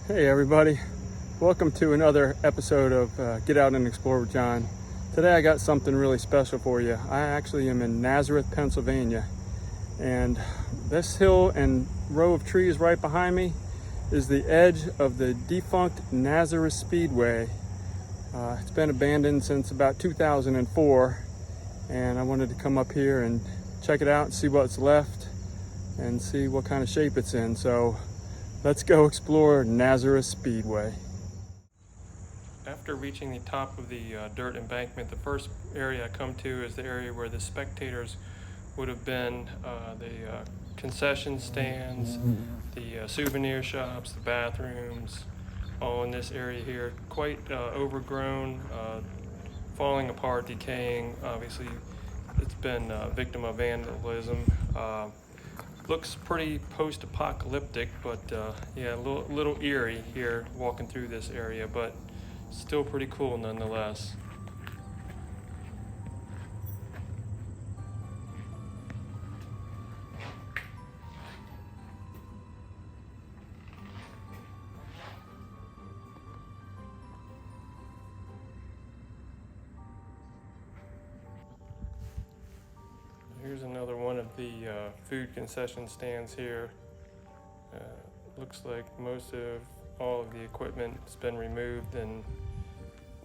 Hey everybody, welcome to another episode of Get Out and Explore with John. Today I got something really special for you. I actually am in Nazareth, Pennsylvania, and this hill and row of trees right behind me is the edge of the defunct Nazareth Speedway. It's been abandoned since about 2004, and I wanted to come up here and check it out and see what's left and see what kind of shape it's in. So let's go explore Nazareth Speedway. After reaching the top of the dirt embankment, the first area I come to is the area where the spectators would have been, the concession stands, the souvenir shops, the bathrooms, all in this area here. Quite overgrown, falling apart, decaying. Obviously, it's been a victim of vandalism. Looks pretty post-apocalyptic, but yeah, a little eerie here walking through this area, but still pretty cool nonetheless. Here's another one of the food concession stands here. Looks like most of all of the equipment has been removed and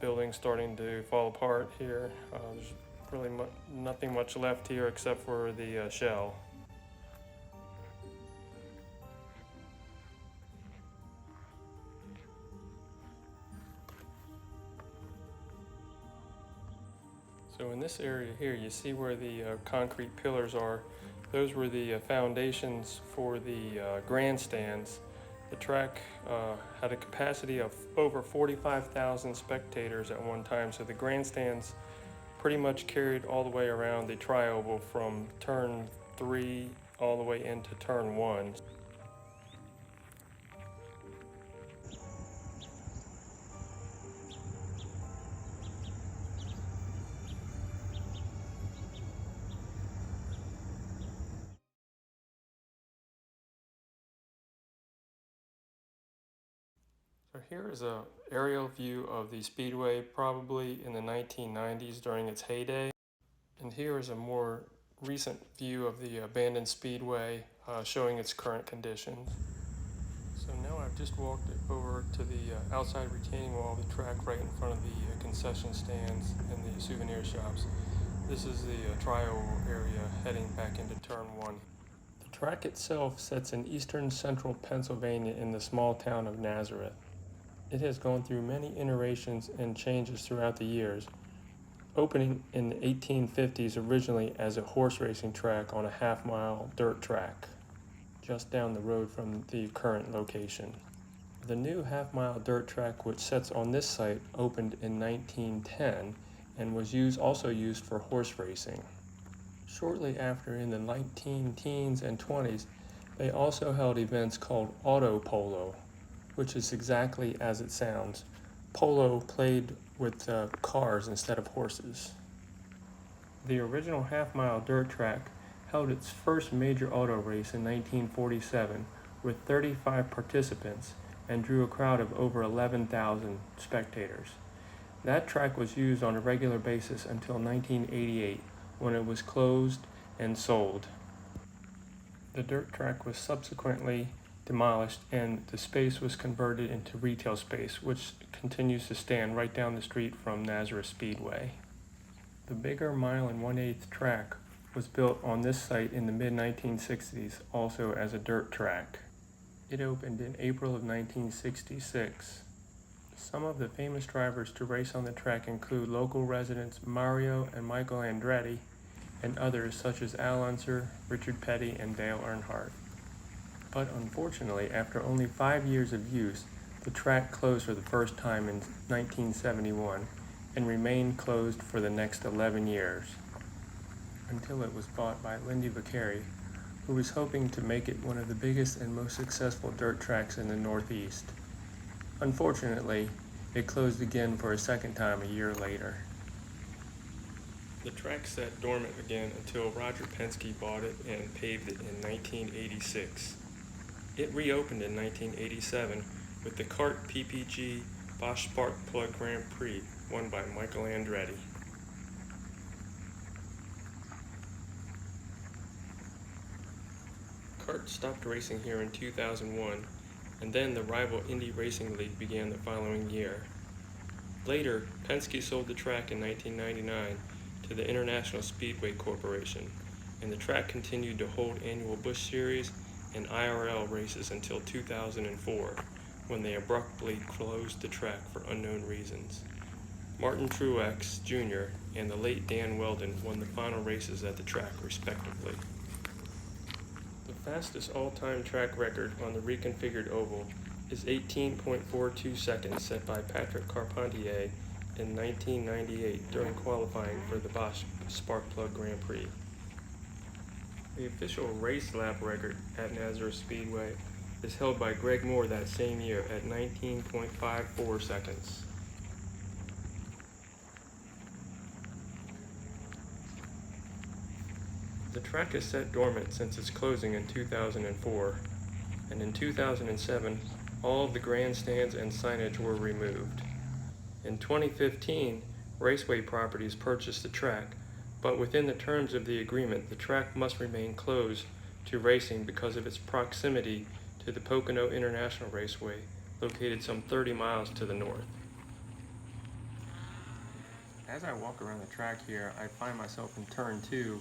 buildings starting to fall apart here. There's really nothing much left here except for the shell. So in this area here, you see where the concrete pillars are. Those were the foundations for the grandstands. The track had a capacity of over 45,000 spectators at one time, so the grandstands pretty much carried all the way around the tri-oval from turn 3 all the way into turn 1. So here is an aerial view of the Speedway probably in the 1990s during its heyday. And here is a more recent view of the abandoned Speedway showing its current conditions. So now I've just walked over to the outside retaining wall of the track right in front of the concession stands and the souvenir shops. This is the tri-oval area heading back into turn 1. The track itself sits in eastern central Pennsylvania in the small town of Nazareth. It has gone through many iterations and changes throughout the years, opening in the 1850s originally as a horse racing track on a half-mile dirt track, just down the road from the current location. The new half-mile dirt track which sits on this site opened in 1910 and was also used for horse racing. Shortly after, in the 1910s and 20s, they also held events called auto polo, which is exactly as it sounds. Polo played with cars instead of horses. The original half-mile dirt track held its first major auto race in 1947 with 35 participants and drew a crowd of over 11,000 spectators. That track was used on a regular basis until 1988 when it was closed and sold. The dirt track was subsequently demolished and the space was converted into retail space, which continues to stand right down the street from Nazareth Speedway. The bigger 1 1/8 track was built on this site in the mid-1960s, also as a dirt track. It opened in April of 1966. Some of the famous drivers to race on the track include local residents Mario and Michael Andretti, and others such as Al Unser, Richard Petty, and Dale Earnhardt. But unfortunately, after only 5 years of use, the track closed for the first time in 1971 and remained closed for the next 11 years, until it was bought by Lindy Vicari, who was hoping to make it one of the biggest and most successful dirt tracks in the Northeast. Unfortunately, it closed again for a second time a year later. The track sat dormant again until Roger Penske bought it and paved it in 1986. It reopened in 1987 with the kart PPG Bosch Spark Plug Grand Prix, won by Michael Andretti. Kart stopped racing here in 2001, and then the rival Indy Racing League began the following year. Later, Penske sold the track in 1999 to the International Speedway Corporation, and the track continued to hold annual Busch Series and IRL races until 2004, when they abruptly closed the track for unknown reasons. Martin Truex Jr. and the late Dan Weldon won the final races at the track, respectively. The fastest all-time track record on the reconfigured oval is 18.42 seconds, set by Patrick Carpentier in 1998 during qualifying for the Bosch Sparkplug Grand Prix. The official race lap record at Nazareth Speedway is held by Greg Moore that same year at 19.54 seconds. The track is set dormant since its closing in 2004, and in 2007, all of the grandstands and signage were removed. In 2015, Raceway Properties purchased the track, but within the terms of the agreement, the track must remain closed to racing because of its proximity to the Pocono International Raceway, located some 30 miles to the north. As I walk around the track here, I find myself in turn 2,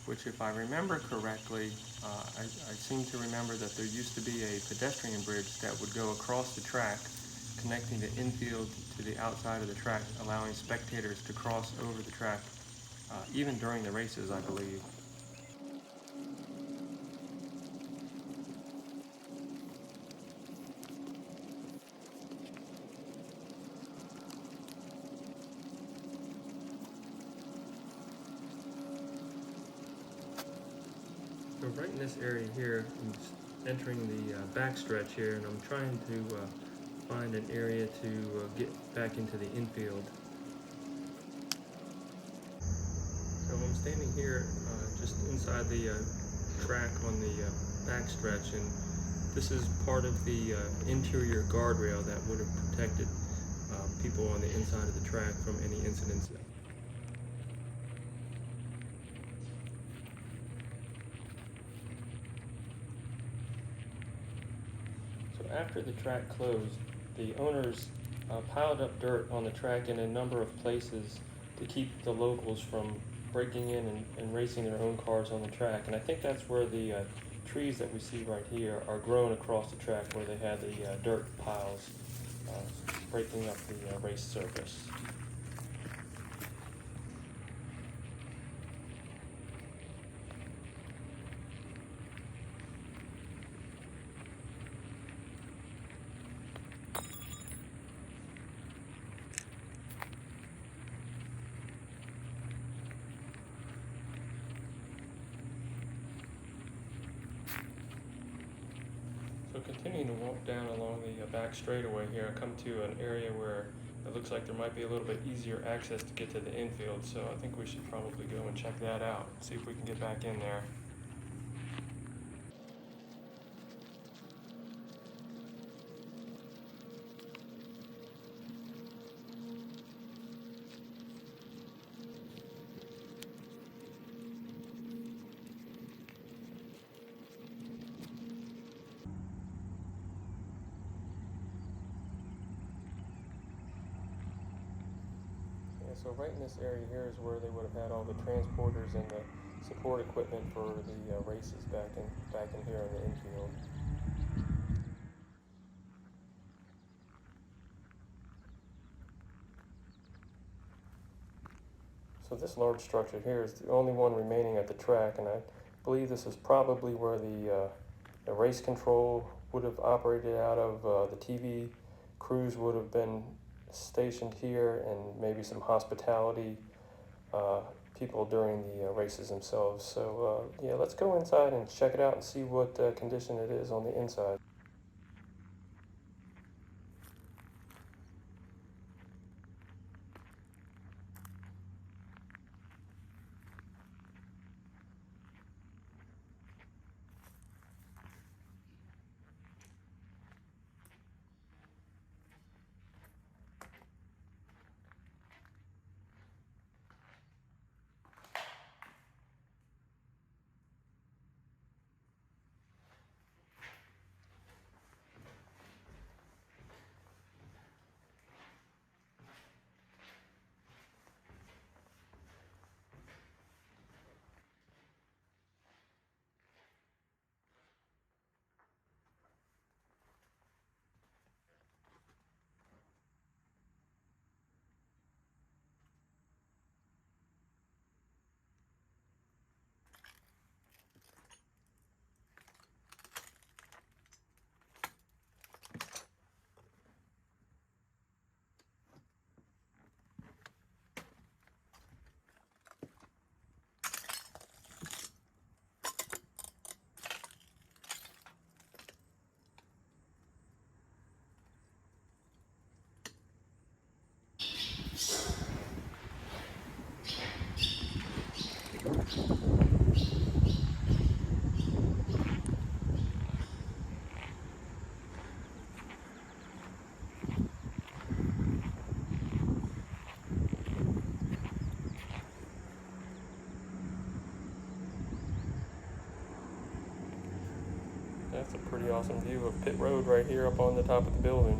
which, if I remember correctly, I seem to remember that there used to be a pedestrian bridge that would go across the track, connecting the infield to the outside of the track, allowing spectators to cross over the track, even during the races, I believe. So right in this area here, I'm just entering the backstretch here, and I'm trying to find an area to get back into the infield. So I'm standing here just inside the track on the backstretch, and this is part of the interior guardrail that would have protected people on the inside of the track from any incidents. After the track closed, the owners piled up dirt on the track in a number of places to keep the locals from breaking in and racing their own cars on the track. And I think that's where the trees that we see right here are grown across the track, where they had the dirt piles breaking up the race surface. So continuing to walk down along the back straightaway here, I come to an area where it looks like there might be a little bit easier access to get to the infield, so I think we should probably go and check that out, see if we can get back in there. So right in this area here is where they would have had all the transporters and the support equipment for the races back in here in the infield. So this large structure here is the only one remaining at the track, and I believe this is probably where the race control would have operated out of. The TV crews would have been stationed here, and maybe some hospitality people during the races themselves. So yeah, let's go inside and check it out and see what condition it is on the inside. awesome view of pit road right here up on the top of the building.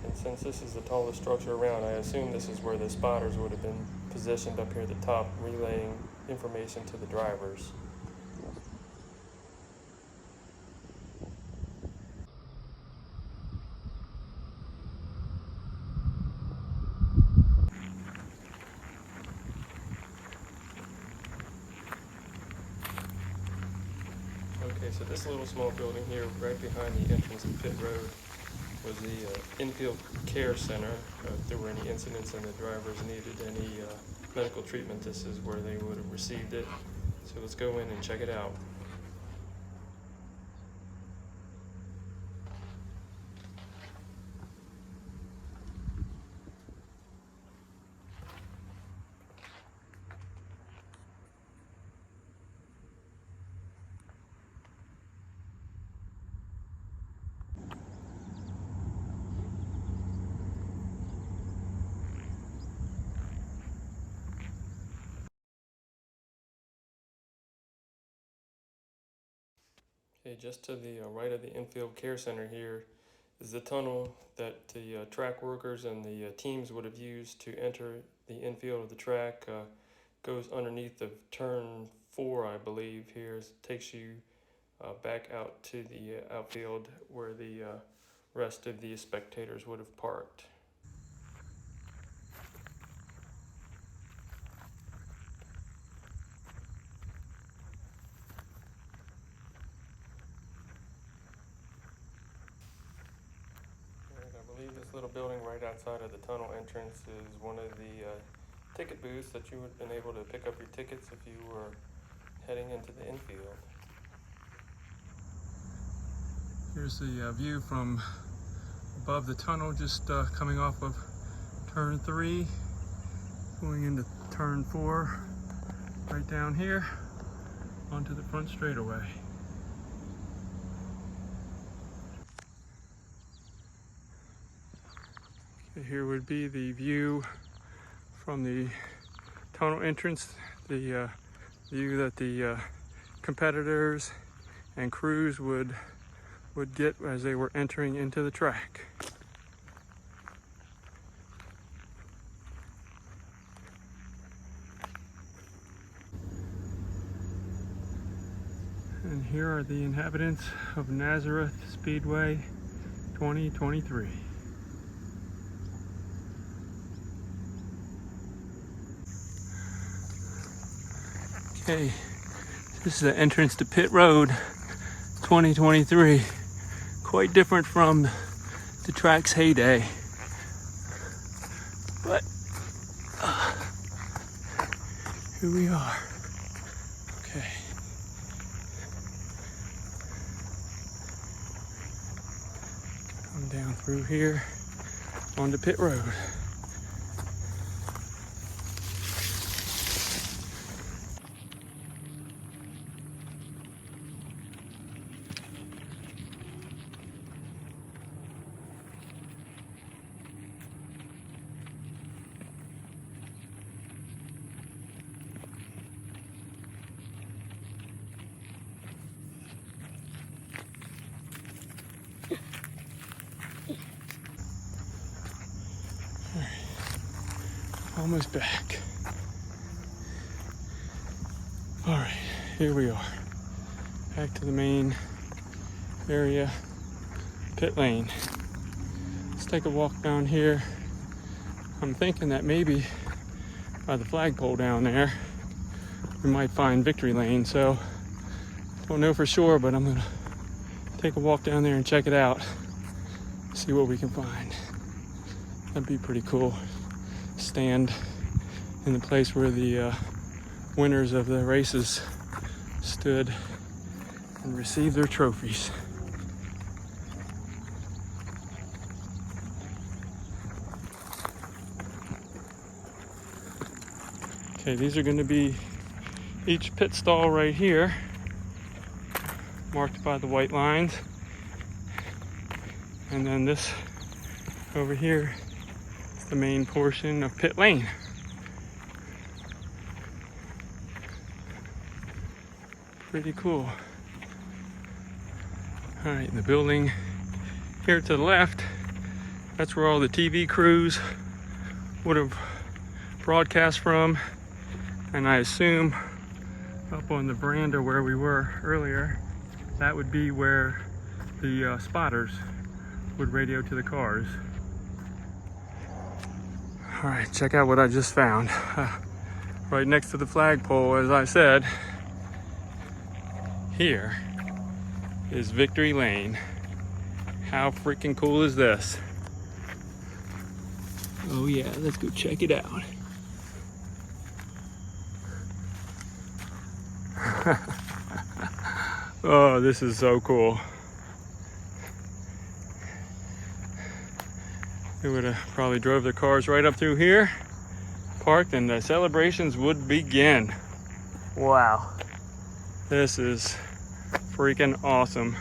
And since this is the tallest structure around, I assume this is where the spotters would have been positioned up here at the top, relaying information to the drivers. Okay, so this little small building here, right behind the entrance of Pit Road, was the Infield Care Center. If there were any incidents and the drivers needed any medical treatment, this is where they would have received it. So let's go in and check it out. Okay, just to the right of the Infield Care Center here is the tunnel that the track workers and the teams would have used to enter the infield of the track. Goes underneath of turn 4, I believe. Here takes you back out to the outfield where the rest of the spectators would have parked. I believe this little building right outside of the tunnel entrance is one of the ticket booths that you would have been able to pick up your tickets if you were heading into the infield. Here's the view from above the tunnel, just coming off of turn 3, going into turn 4, right down here onto the front straightaway. Here would be the view from the tunnel entrance, the view that the competitors and crews would get as they were entering into the track. And here are the inhabitants of Nazareth Speedway 2023. Okay, this is the entrance to Pit Road 2023. Quite different from the track's heyday. But here we are. Okay. Come down through here onto Pit Road. Almost back. All right, here we are. Back to the main area, pit lane. Let's take a walk down here. I'm thinking that maybe by the flagpole down there, we might find victory lane. So don't know for sure, but I'm gonna take a walk down there and check it out. See what we can find. That'd be pretty cool. Stand in the place where the winners of the races stood and received their trophies. Okay, these are going to be each pit stall right here, marked by the white lines, and then this over here, the main portion of pit lane. Pretty cool. All right, the building here to the left, that's where all the TV crews would have broadcast from. And I assume up on the veranda where we were earlier, that would be where the spotters would radio to the cars. All right, check out what I just found. Right next to the flagpole, as I said, here is Victory Lane. How freaking cool is this? Oh yeah, let's go check it out. Oh, this is so cool. They would have probably drove their cars right up through here, parked, and the celebrations would begin. Wow. This is freaking awesome.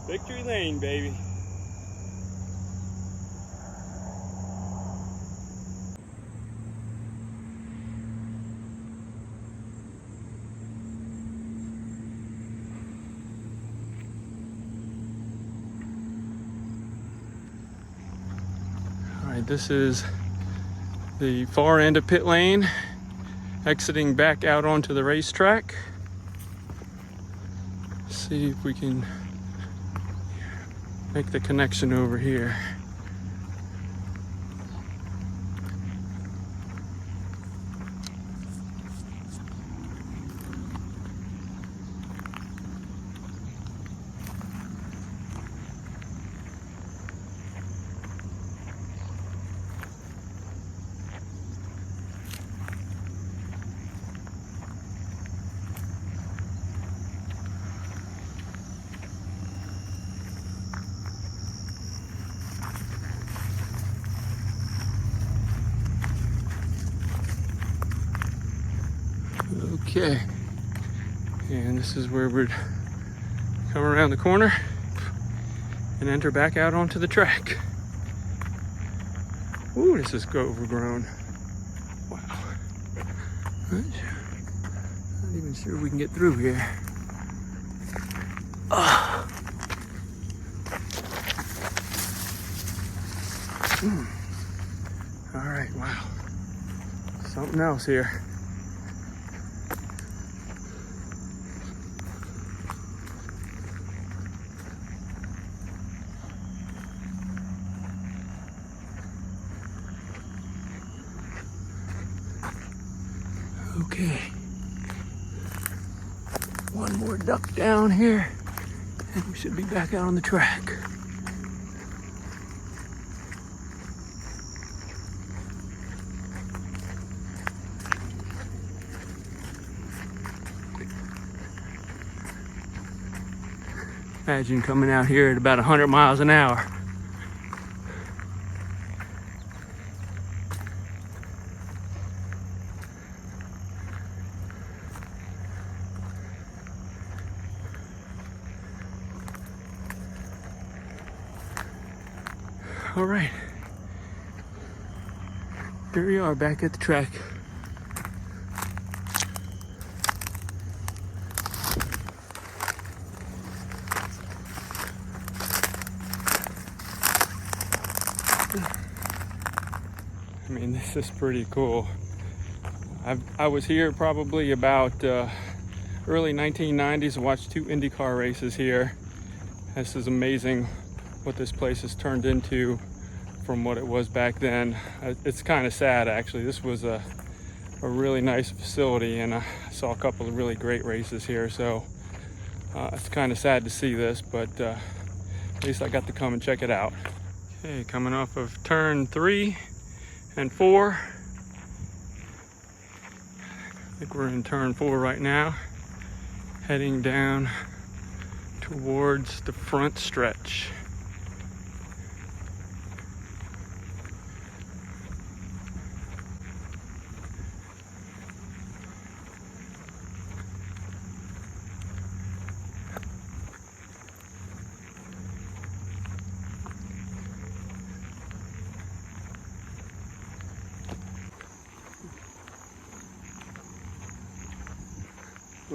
Victory Lane, baby. This is the far end of pit lane, exiting back out onto the racetrack. See if we can make the connection over here. Okay, and this is where we'd come around the corner and enter back out onto the track. Ooh, this is overgrown. Wow. Not even sure we can get through here. Oh. All right, wow. Something else here. Okay, one more duck down here, and we should be back out on the track. Imagine coming out here at about 100 miles an hour. All right, here we are back at the track. I mean, this is pretty cool. I was here probably about early 1990s, watched 2 Indy Car races here. This is amazing what this place has turned into from what it was back then. It's kind of sad, actually. This was a really nice facility, and I saw a couple of really great races here, so it's kind of sad to see this, but at least I got to come and check it out. Okay, coming off of turn 3 and 4. I think we're in turn 4 right now, heading down towards the front stretch.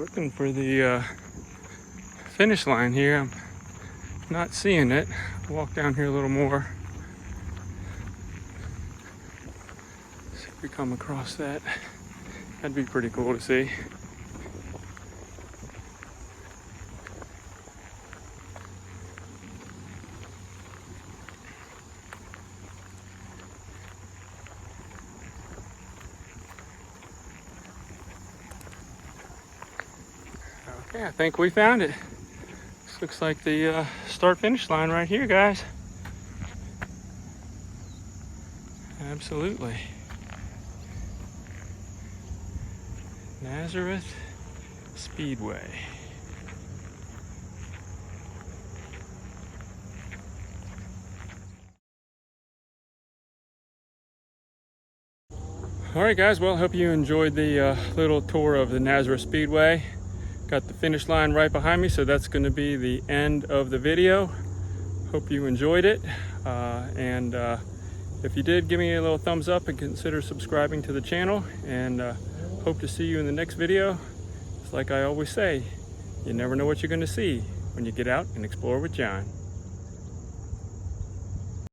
Looking for the finish line here. I'm not seeing it. Walk down here a little more. See if we come across that. That'd be pretty cool to see. Okay, I think we found it. This looks like the start-finish line right here, guys. Absolutely. Nazareth Speedway. All right, guys, well, I hope you enjoyed the little tour of the Nazareth Speedway. Got the finish line right behind me, so that's going to be the end of the video. Hope you enjoyed it, and if you did, give me a little thumbs up and consider subscribing to the channel, and hope to see you in the next video. It's like I always say, you never know what you're going to see when you get out and explore with John.